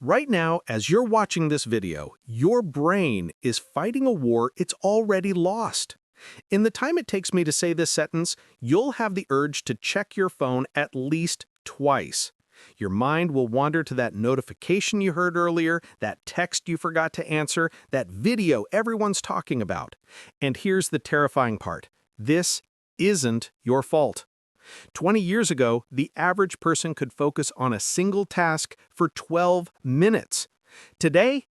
Right now, as you're watching this video, your brain is fighting a war it's already lost. In the time it takes me to say this sentence, you'll have the urge to check your phone at least twice. Your mind will wander to that notification you heard earlier, that text you forgot to answer, that video everyone's talking about. And here's the terrifying part. This isn't your fault. 20 years ago, the average person could focus on a single task for 12 minutes. Today,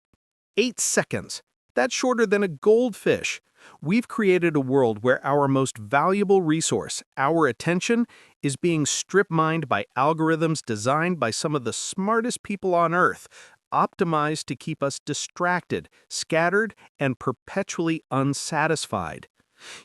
8 seconds. That's shorter than a goldfish. We've created a world where our most valuable resource, our attention, is being strip-mined by algorithms designed by some of the smartest people on Earth, optimized to keep us distracted, scattered, and perpetually unsatisfied.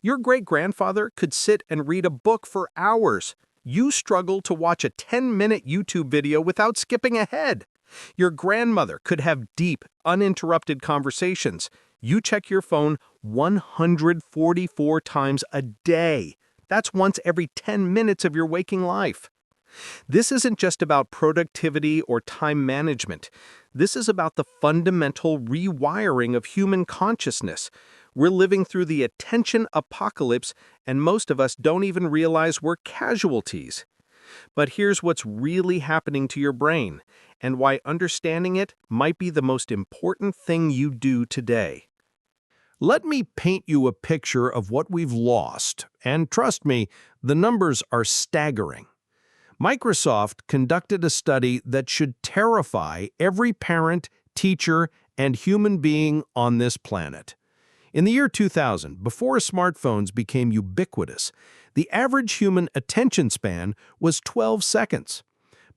Your great-grandfather could sit and read a book for hours. You struggle to watch a 10-minute YouTube video without skipping ahead. Your grandmother could have deep, uninterrupted conversations. You check your phone 144 times a day. That's once every 10 minutes of your waking life. This isn't just about productivity or time management. This is about the fundamental rewiring of human consciousness. We're living through the attention apocalypse, and most of us don't even realize we're casualties. But here's what's really happening to your brain, and why understanding it might be the most important thing you do today. Let me paint you a picture of what we've lost, and trust me, the numbers are staggering. Microsoft conducted a study that should terrify every parent, teacher, and human being on this planet. In the year 2000, before smartphones became ubiquitous, the average human attention span was 12 seconds.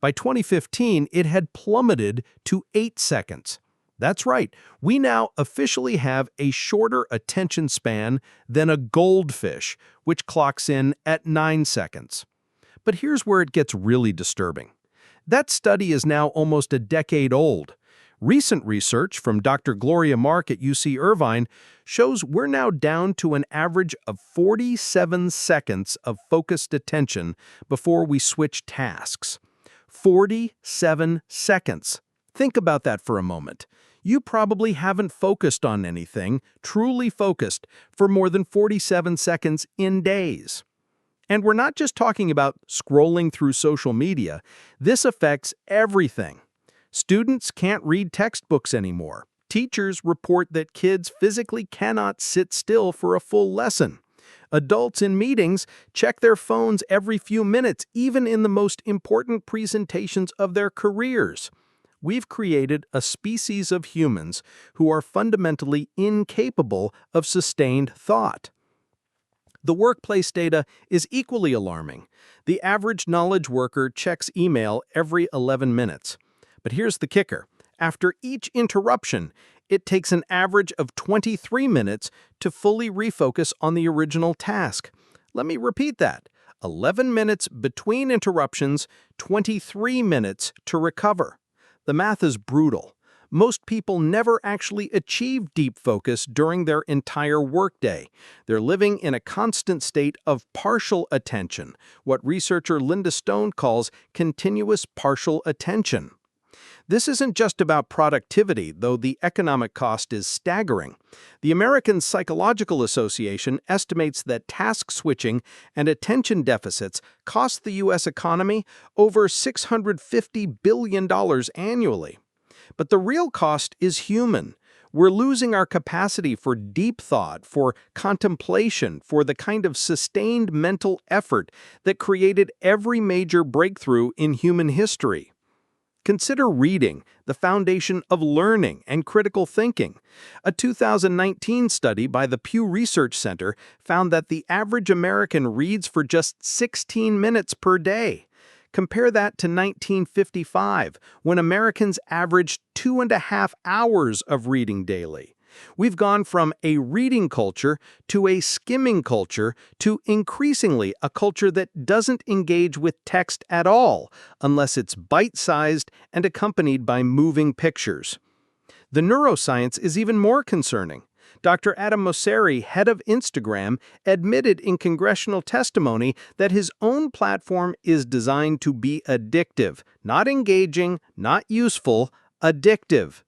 By 2015, it had plummeted to 8 seconds. That's right, we now officially have a shorter attention span than a goldfish, which clocks in at 9 seconds. But here's where it gets really disturbing. That study is now almost a decade old. Recent research from Dr. Gloria Mark at UC Irvine shows we're now down to an average of 47 seconds of focused attention before we switch tasks. 47 seconds. Think about that for a moment. You probably haven't focused on anything, truly focused, for more than 47 seconds in days. And we're not just talking about scrolling through social media. This affects everything. Students can't read textbooks anymore. Teachers report that kids physically cannot sit still for a full lesson. Adults in meetings check their phones every few minutes, even in the most important presentations of their careers. We've created a species of humans who are fundamentally incapable of sustained thought. The workplace data is equally alarming. The average knowledge worker checks email every 11 minutes. But here's the kicker. After each interruption, it takes an average of 23 minutes to fully refocus on the original task. Let me repeat that. 11 minutes between interruptions, 23 minutes to recover. The math is brutal. Most people never actually achieve deep focus during their entire workday. They're living in a constant state of partial attention, what researcher Linda Stone calls continuous partial attention. This isn't just about productivity, though the economic cost is staggering. The American Psychological Association estimates that task switching and attention deficits cost the U.S. economy over $650 billion annually. But the real cost is human. We're losing our capacity for deep thought, for contemplation, for the kind of sustained mental effort that created every major breakthrough in human history. Consider reading, the foundation of learning and critical thinking. A 2019 study by the Pew Research Center found that the average American reads for just 16 minutes per day. Compare that to 1955, when Americans averaged 2.5 hours of reading daily. We've gone from a reading culture to a skimming culture to increasingly a culture that doesn't engage with text at all unless it's bite-sized and accompanied by moving pictures. The neuroscience is even more concerning. Dr. Adam Mosseri, head of Instagram, admitted in congressional testimony that his own platform is designed to be addictive, not engaging, not useful, addictive.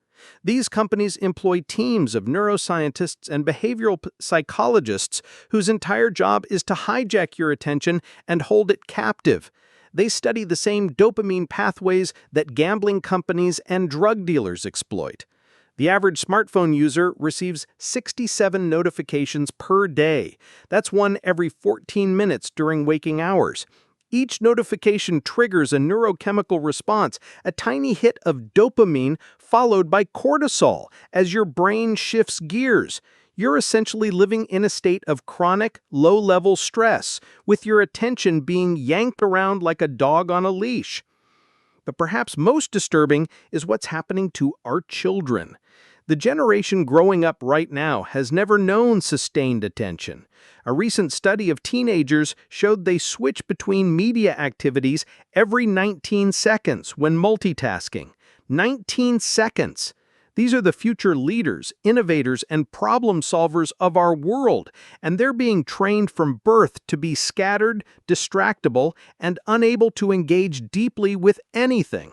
These companies employ teams of neuroscientists and behavioral psychologists whose entire job is to hijack your attention and hold it captive. They study the same dopamine pathways that gambling companies and drug dealers exploit. The average smartphone user receives 67 notifications per day. That's one every 14 minutes during waking hours. Each notification triggers a neurochemical response, a tiny hit of dopamine followed by cortisol as your brain shifts gears. You're essentially living in a state of chronic, low-level stress, with your attention being yanked around like a dog on a leash. But perhaps most disturbing is what's happening to our children. The generation growing up right now has never known sustained attention. A recent study of teenagers showed they switch between media activities every 19 seconds when multitasking. 19 seconds! These are the future leaders, innovators, and problem solvers of our world, and they're being trained from birth to be scattered, distractible, and unable to engage deeply with anything.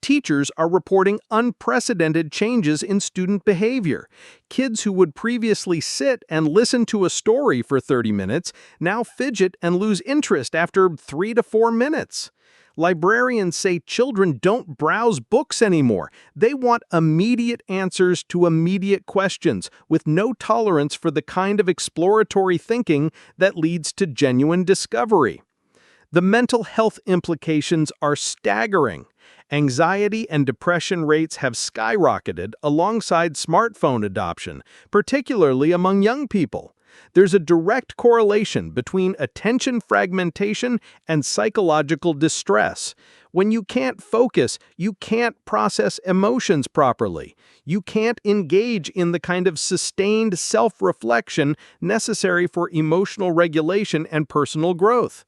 Teachers are reporting unprecedented changes in student behavior. Kids who would previously sit and listen to a story for 30 minutes now fidget and lose interest after 3 to 4 minutes. Librarians say children don't browse books anymore. They want immediate answers to immediate questions, with no tolerance for the kind of exploratory thinking that leads to genuine discovery. The mental health implications are staggering. Anxiety and depression rates have skyrocketed alongside smartphone adoption, particularly among young people. There's a direct correlation between attention fragmentation and psychological distress. When you can't focus, you can't process emotions properly. You can't engage in the kind of sustained self-reflection necessary for emotional regulation and personal growth.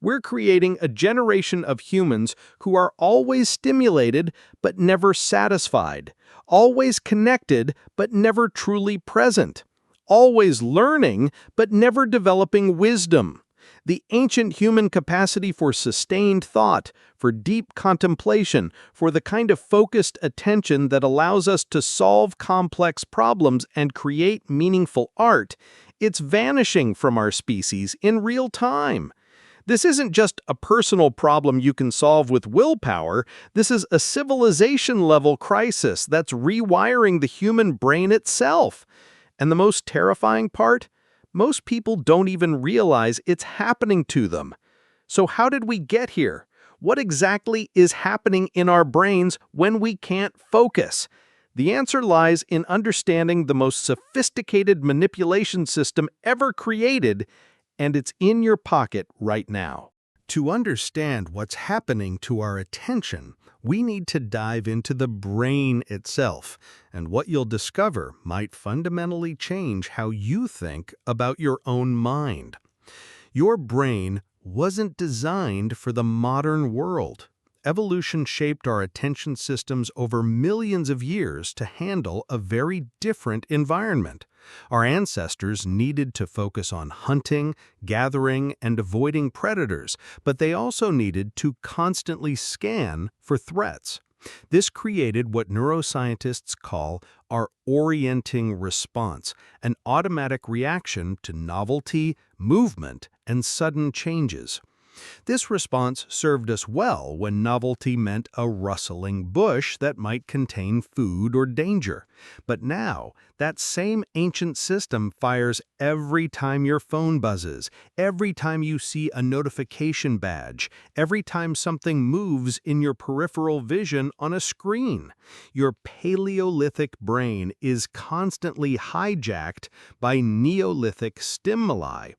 We're creating a generation of humans who are always stimulated but never satisfied, always connected but never truly present, always learning but never developing wisdom. The ancient human capacity for sustained thought, for deep contemplation, for the kind of focused attention that allows us to solve complex problems and create meaningful art, it's vanishing from our species in real time. This isn't just a personal problem you can solve with willpower. This is a civilization-level crisis that's rewiring the human brain itself. And the most terrifying part? Most people don't even realize it's happening to them. So how did we get here? What exactly is happening in our brains when we can't focus? The answer lies in understanding the most sophisticated manipulation system ever created, and it's in your pocket right now. To understand what's happening to our attention, we need to dive into the brain itself, and what you'll discover might fundamentally change how you think about your own mind. Your brain wasn't designed for the modern world. Evolution shaped our attention systems over millions of years to handle a very different environment. Our ancestors needed to focus on hunting, gathering, and avoiding predators, but they also needed to constantly scan for threats. This created what neuroscientists call our orienting response, an automatic reaction to novelty, movement, and sudden changes. This response served us well when novelty meant a rustling bush that might contain food or danger. But now, that same ancient system fires every time your phone buzzes, every time you see a notification badge, every time something moves in your peripheral vision on a screen. Your Paleolithic brain is constantly hijacked by Neolithic stimuli.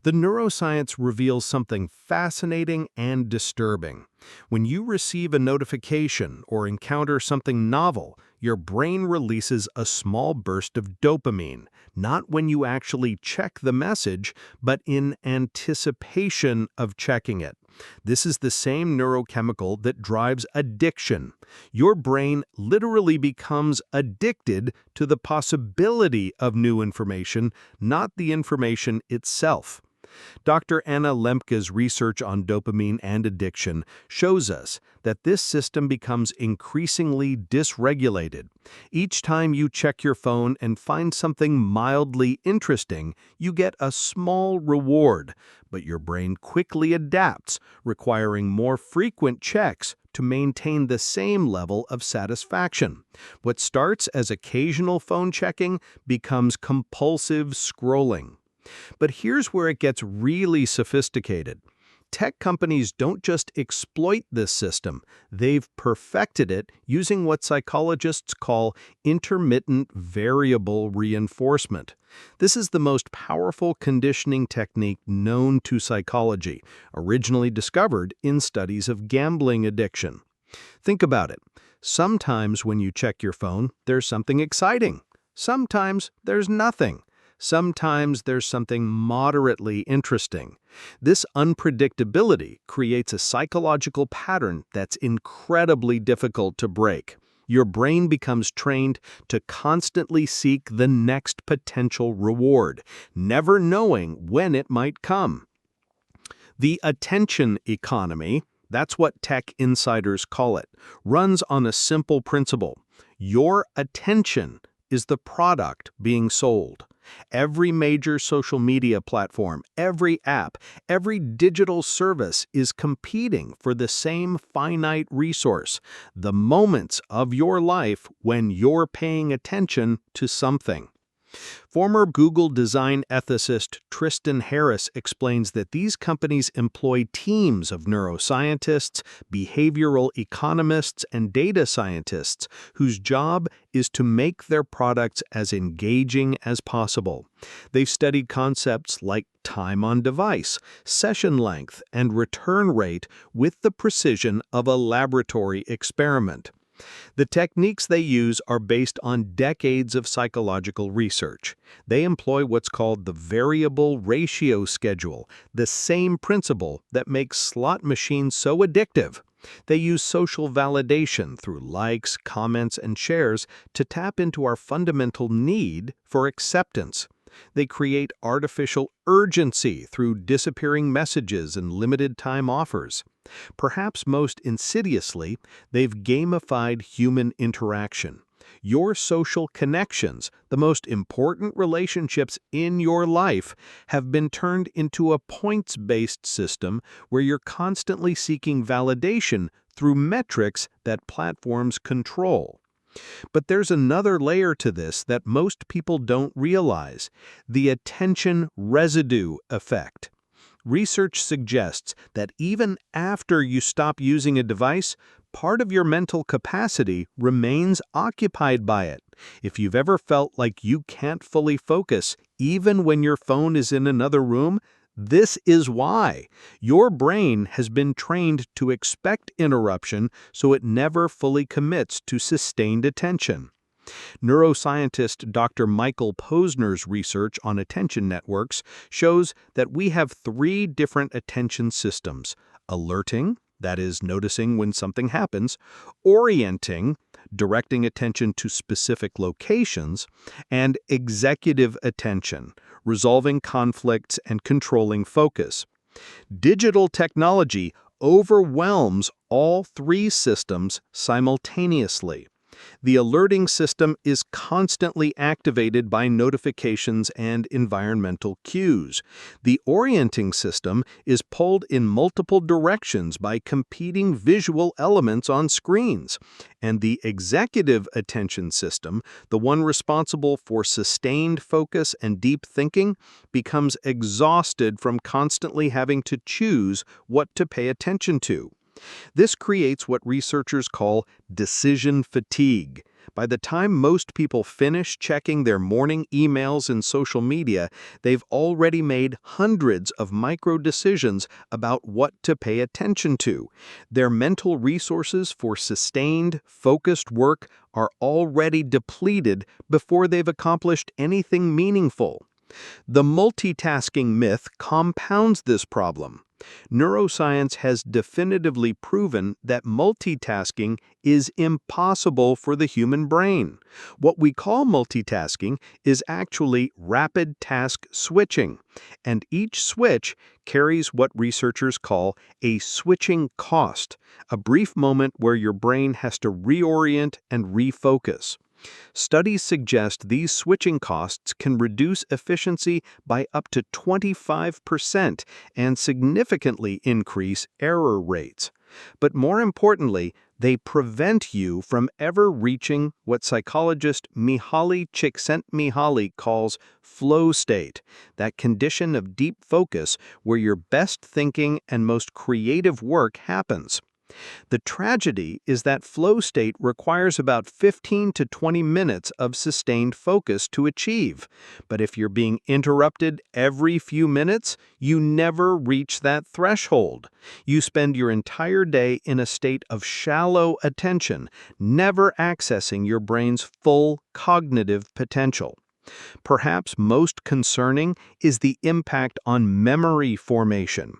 The neuroscience reveals something fascinating and disturbing. When you receive a notification or encounter something novel, your brain releases a small burst of dopamine, not when you actually check the message, but in anticipation of checking it. This is the same neurochemical that drives addiction. Your brain literally becomes addicted to the possibility of new information, not the information itself. Dr. Anna Lemke's research on dopamine and addiction shows us that this system becomes increasingly dysregulated. Each time you check your phone and find something mildly interesting, you get a small reward, but your brain quickly adapts, requiring more frequent checks to maintain the same level of satisfaction. What starts as occasional phone checking becomes compulsive scrolling. But here's where it gets really sophisticated. Tech companies don't just exploit this system, they've perfected it using what psychologists call intermittent variable reinforcement. This is the most powerful conditioning technique known to psychology, originally discovered in studies of gambling addiction. Think about it. Sometimes when you check your phone, there's something exciting. Sometimes there's nothing. Sometimes there's something moderately interesting. This unpredictability creates a psychological pattern that's incredibly difficult to break. Your brain becomes trained to constantly seek the next potential reward, never knowing when it might come. The attention economy, that's what tech insiders call it, runs on a simple principle. Your attention is the product being sold. Every major social media platform, every app, every digital service is competing for the same finite resource, the moments of your life when you're paying attention to something. Former Google design ethicist Tristan Harris explains that these companies employ teams of neuroscientists, behavioral economists, and data scientists whose job is to make their products as engaging as possible. They've studied concepts like time on device, session length, and return rate with the precision of a laboratory experiment. The techniques they use are based on decades of psychological research. They employ what's called the variable ratio schedule, the same principle that makes slot machines so addictive. They use social validation through likes, comments, and shares to tap into our fundamental need for acceptance. They create artificial urgency through disappearing messages and limited-time offers. Perhaps most insidiously, they've gamified human interaction. Your social connections, the most important relationships in your life, have been turned into a points-based system where you're constantly seeking validation through metrics that platforms control. But there's another layer to this that most people don't realize: the attention residue effect. Research suggests that even after you stop using a device, part of your mental capacity remains occupied by it. If you've ever felt like you can't fully focus, even when your phone is in another room, this is why. Your brain has been trained to expect interruption, so it never fully commits to sustained attention. Neuroscientist Dr. Michael Posner's research on attention networks shows that we have three different attention systems: alerting, that is, noticing when something happens; orienting, directing attention to specific locations; and executive attention, resolving conflicts and controlling focus. Digital technology overwhelms all three systems simultaneously. The alerting system is constantly activated by notifications and environmental cues. The orienting system is pulled in multiple directions by competing visual elements on screens. And the executive attention system, the one responsible for sustained focus and deep thinking, becomes exhausted from constantly having to choose what to pay attention to. This creates what researchers call decision fatigue. By the time most people finish checking their morning emails and social media, they've already made hundreds of micro-decisions about what to pay attention to. Their mental resources for sustained, focused work are already depleted before they've accomplished anything meaningful. The multitasking myth compounds this problem. Neuroscience has definitively proven that multitasking is impossible for the human brain. What we call multitasking is actually rapid task switching, and each switch carries what researchers call a switching cost, a brief moment where your brain has to reorient and refocus. Studies suggest these switching costs can reduce efficiency by up to 25% and significantly increase error rates. But more importantly, they prevent you from ever reaching what psychologist Mihaly Csikszentmihalyi calls flow state, that condition of deep focus where your best thinking and most creative work happens. The tragedy is that flow state requires about 15 to 20 minutes of sustained focus to achieve. But if you're being interrupted every few minutes, you never reach that threshold. You spend your entire day in a state of shallow attention, never accessing your brain's full cognitive potential. Perhaps most concerning is the impact on memory formation.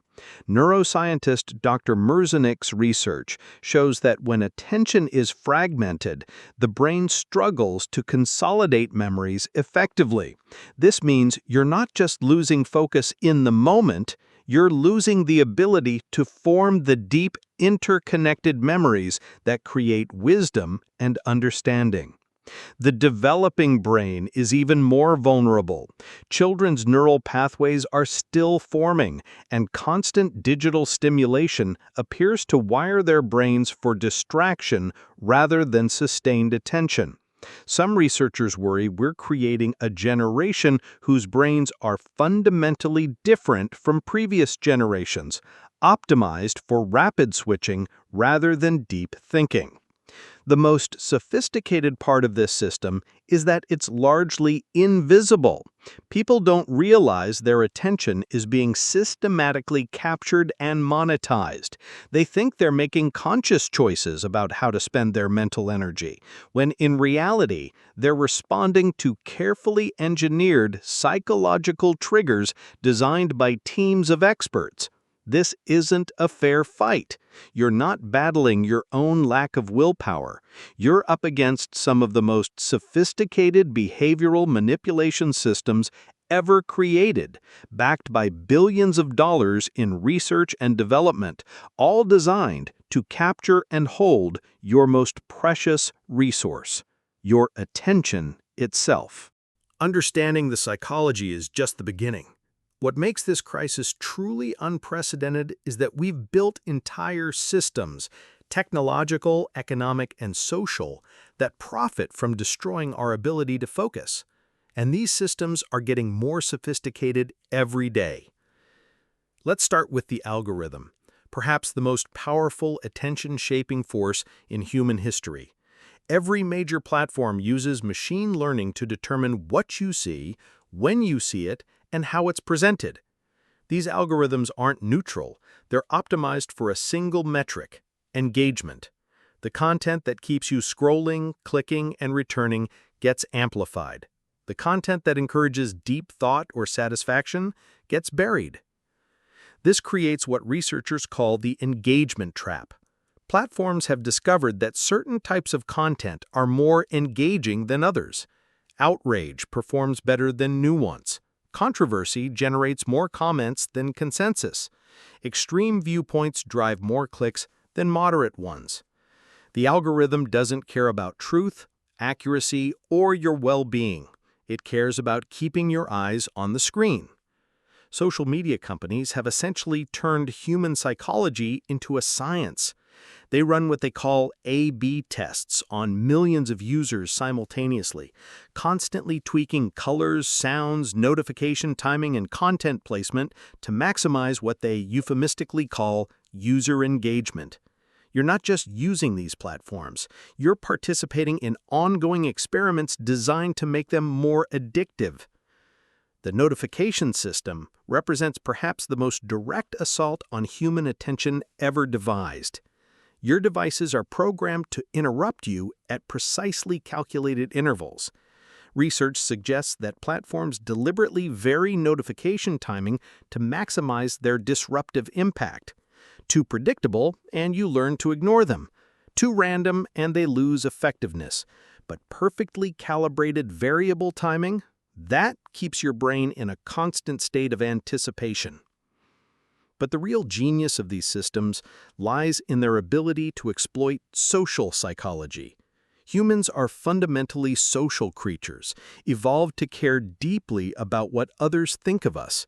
Neuroscientist Dr. Merzenich research shows that when attention is fragmented, the brain struggles to consolidate memories effectively. This means you're not just losing focus in the moment, you're losing the ability to form the deep, interconnected memories that create wisdom and understanding. The developing brain is even more vulnerable. Children's neural pathways are still forming, and constant digital stimulation appears to wire their brains for distraction rather than sustained attention. Some researchers worry we're creating a generation whose brains are fundamentally different from previous generations, optimized for rapid switching rather than deep thinking. The most sophisticated part of this system is that it's largely invisible. People don't realize their attention is being systematically captured and monetized. They think they're making conscious choices about how to spend their mental energy, when in reality, they're responding to carefully engineered psychological triggers designed by teams of experts. This isn't a fair fight. You're not battling your own lack of willpower. You're up against some of the most sophisticated behavioral manipulation systems ever created, backed by billions of dollars in research and development, all designed to capture and hold your most precious resource, your attention itself. Understanding the psychology is just the beginning. What makes this crisis truly unprecedented is that we've built entire systems, technological, economic, and social, that profit from destroying our ability to focus. And these systems are getting more sophisticated every day. Let's start with the algorithm, perhaps the most powerful attention-shaping force in human history. Every major platform uses machine learning to determine what you see, when you see it, and how it's presented. These algorithms aren't neutral. They're optimized for a single metric: engagement. The content that keeps you scrolling, clicking, and returning gets amplified. The content that encourages deep thought or satisfaction gets buried. This creates what researchers call the engagement trap. Platforms have discovered that certain types of content are more engaging than others. Outrage performs better than nuance. Controversy generates more comments than consensus. Extreme viewpoints drive more clicks than moderate ones. The algorithm doesn't care about truth, accuracy, or your well-being. It cares about keeping your eyes on the screen. Social media companies have essentially turned human psychology into a science. They run what they call A/B tests on millions of users simultaneously, constantly tweaking colors, sounds, notification timing, and content placement to maximize what they euphemistically call user engagement. You're not just using these platforms, you're participating in ongoing experiments designed to make them more addictive. The notification system represents perhaps the most direct assault on human attention ever devised. Your devices are programmed to interrupt you at precisely calculated intervals. Research suggests that platforms deliberately vary notification timing to maximize their disruptive impact. Too predictable, and you learn to ignore them. Too random, and they lose effectiveness. But perfectly calibrated variable timing, that keeps your brain in a constant state of anticipation. But the real genius of these systems lies in their ability to exploit social psychology. Humans are fundamentally social creatures, evolved to care deeply about what others think of us.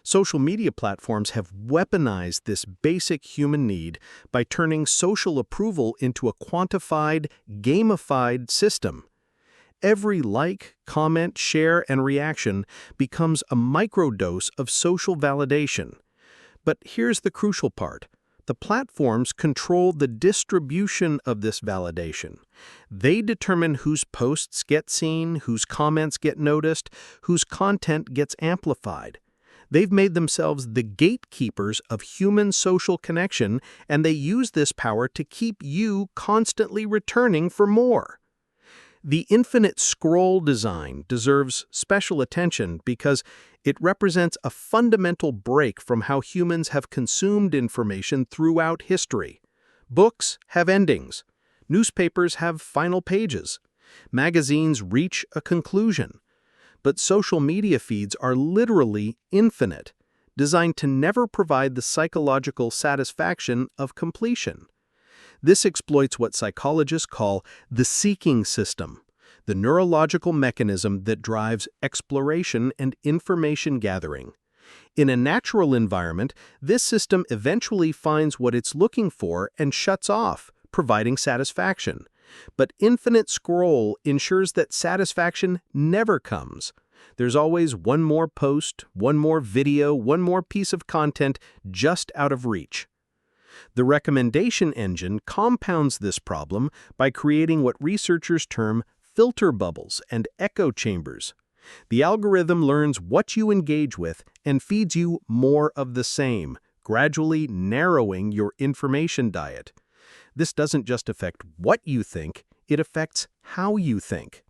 Social media platforms have weaponized this basic human need by turning social approval into a quantified, gamified system. Every like, comment, share, and reaction becomes a microdose of social validation. But here's the crucial part. The platforms control the distribution of this validation. They determine whose posts get seen, whose comments get noticed, whose content gets amplified. They've made themselves the gatekeepers of human social connection, and they use this power to keep you constantly returning for more. The infinite scroll design deserves special attention because it represents a fundamental break from how humans have consumed information throughout history. Books have endings. Newspapers have final pages. Magazines reach a conclusion. But social media feeds are literally infinite, designed to never provide the psychological satisfaction of completion. This exploits what psychologists call the seeking system, the neurological mechanism that drives exploration and information gathering. In a natural environment, this system eventually finds what it's looking for and shuts off, providing satisfaction. But infinite scroll ensures that satisfaction never comes. There's always one more post, one more video, one more piece of content just out of reach. The recommendation engine compounds this problem by creating what researchers term filter bubbles and echo chambers. The algorithm learns what you engage with and feeds you more of the same, gradually narrowing your information diet. This doesn't just affect what you think, it affects how you think.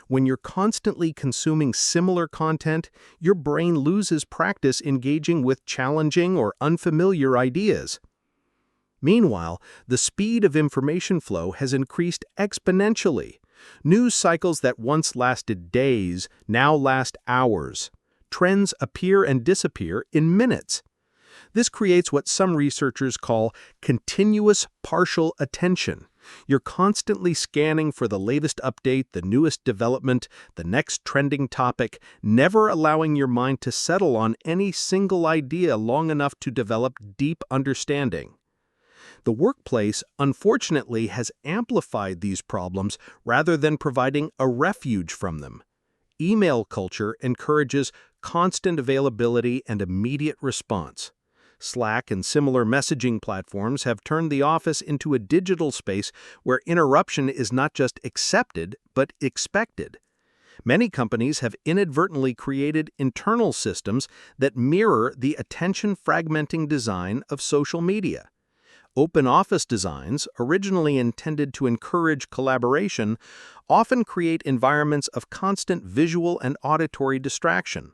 When you're constantly consuming similar content, your brain loses practice engaging with challenging or unfamiliar ideas. Meanwhile, the speed of information flow has increased exponentially. News cycles that once lasted days now last hours. Trends appear and disappear in minutes. This creates what some researchers call continuous partial attention. You're constantly scanning for the latest update, the newest development, the next trending topic, never allowing your mind to settle on any single idea long enough to develop deep understanding. The workplace, unfortunately, has amplified these problems rather than providing a refuge from them. Email culture encourages constant availability and immediate response. Slack and similar messaging platforms have turned the office into a digital space where interruption is not just accepted, but expected. Many companies have inadvertently created internal systems that mirror the attention-fragmenting design of social media. Open office designs, originally intended to encourage collaboration, often create environments of constant visual and auditory distraction.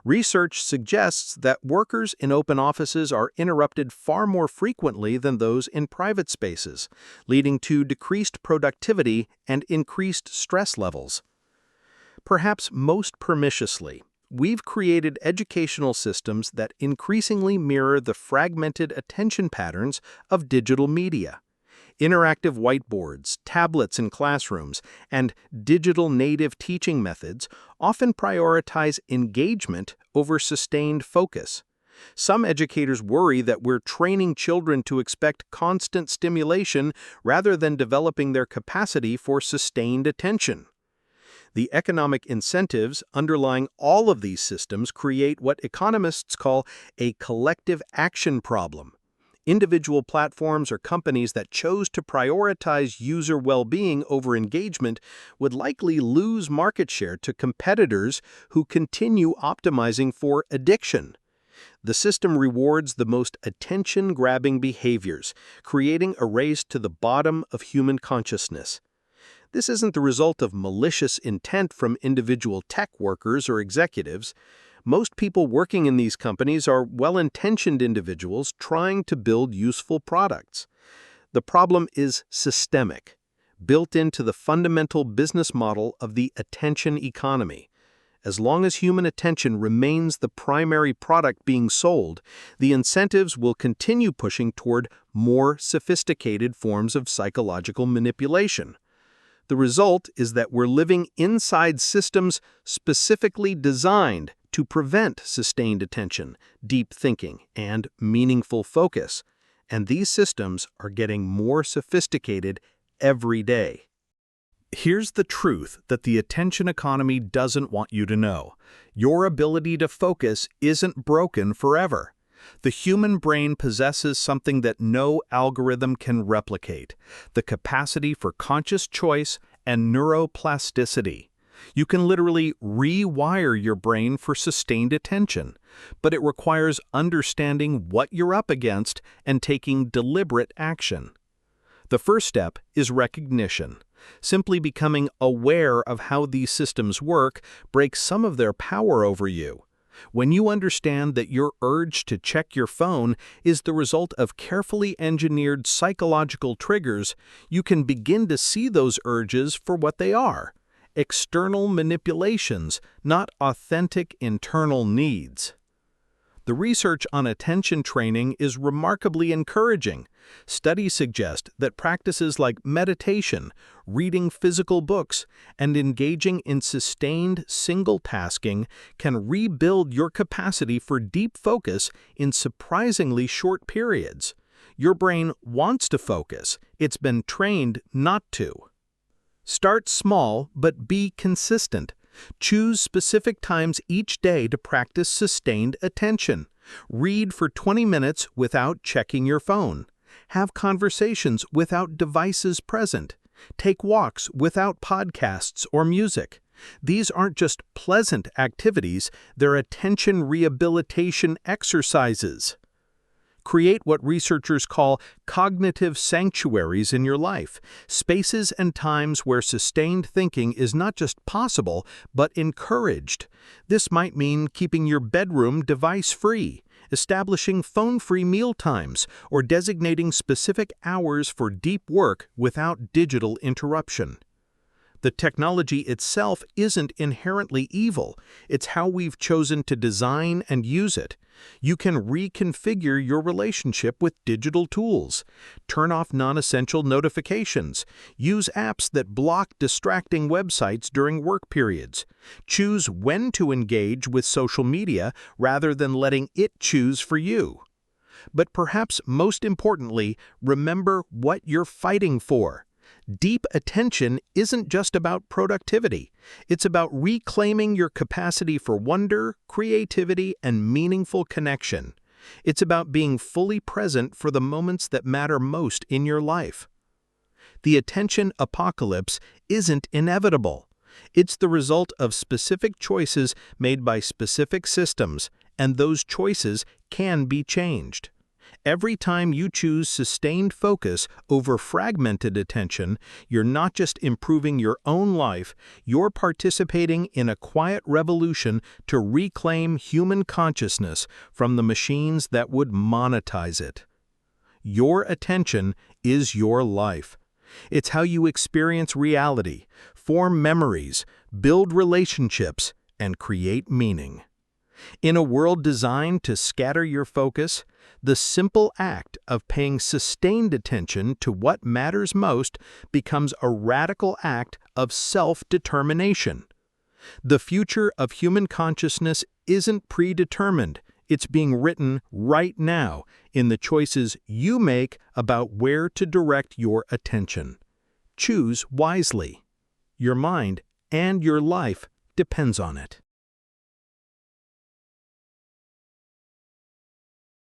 Research suggests that workers in open offices are interrupted far more frequently than those in private spaces, leading to decreased productivity and increased stress levels. Perhaps most perniciously, we've created educational systems that increasingly mirror the fragmented attention patterns of digital media. Interactive whiteboards, tablets in classrooms, and digital native teaching methods often prioritize engagement over sustained focus. Some educators worry that we're training children to expect constant stimulation rather than developing their capacity for sustained attention. The economic incentives underlying all of these systems create what economists call a collective action problem. Individual platforms or companies that chose to prioritize user well-being over engagement would likely lose market share to competitors who continue optimizing for addiction. The system rewards the most attention-grabbing behaviors, creating a race to the bottom of human consciousness. This isn't the result of malicious intent from individual tech workers or executives. Most people working in these companies are well-intentioned individuals trying to build useful products. The problem is systemic, built into the fundamental business model of the attention economy. As long as human attention remains the primary product being sold, the incentives will continue pushing toward more sophisticated forms of psychological manipulation. The result is that we're living inside systems specifically designed to prevent sustained attention, deep thinking, and meaningful focus. And these systems are getting more sophisticated every day. Here's the truth that the attention economy doesn't want you to know. Your ability to focus isn't broken forever. The human brain possesses something that no algorithm can replicate: the capacity for conscious choice and neuroplasticity. You can literally rewire your brain for sustained attention, but it requires understanding what you're up against and taking deliberate action. The first step is recognition. Simply becoming aware of how these systems work breaks some of their power over you. When you understand that your urge to check your phone is the result of carefully engineered psychological triggers, you can begin to see those urges for what they are: external manipulations, not authentic internal needs. The research on attention training is remarkably encouraging. Studies suggest that practices like meditation, reading physical books, and engaging in sustained single-tasking can rebuild your capacity for deep focus in surprisingly short periods. Your brain wants to focus. It's been trained not to. Start small, but be consistent. Choose specific times each day to practice sustained attention. Read for 20 minutes without checking your phone. Have conversations without devices present. Take walks without podcasts or music. These aren't just pleasant activities, they're attention rehabilitation exercises. Create what researchers call cognitive sanctuaries in your life, spaces and times where sustained thinking is not just possible, but encouraged. This might mean keeping your bedroom device-free, establishing phone-free meal times, or designating specific hours for deep work without digital interruption. The technology itself isn't inherently evil. It's how we've chosen to design and use it. You can reconfigure your relationship with digital tools. Turn off non-essential notifications. Use apps that block distracting websites during work periods. Choose when to engage with social media rather than letting it choose for you. But perhaps most importantly, remember what you're fighting for. Deep attention isn't just about productivity. It's about reclaiming your capacity for wonder, creativity, and meaningful connection. It's about being fully present for the moments that matter most in your life. The attention apocalypse isn't inevitable. It's the result of specific choices made by specific systems, and those choices can be changed. Every time you choose sustained focus over fragmented attention, you're not just improving your own life, you're participating in a quiet revolution to reclaim human consciousness from the machines that would monetize it. Your attention is your life. It's how you experience reality, form memories, build relationships, and create meaning. In a world designed to scatter your focus, the simple act of paying sustained attention to what matters most becomes a radical act of self-determination. The future of human consciousness isn't predetermined. It's being written right now in the choices you make about where to direct your attention. Choose wisely. Your mind and your life depends on it.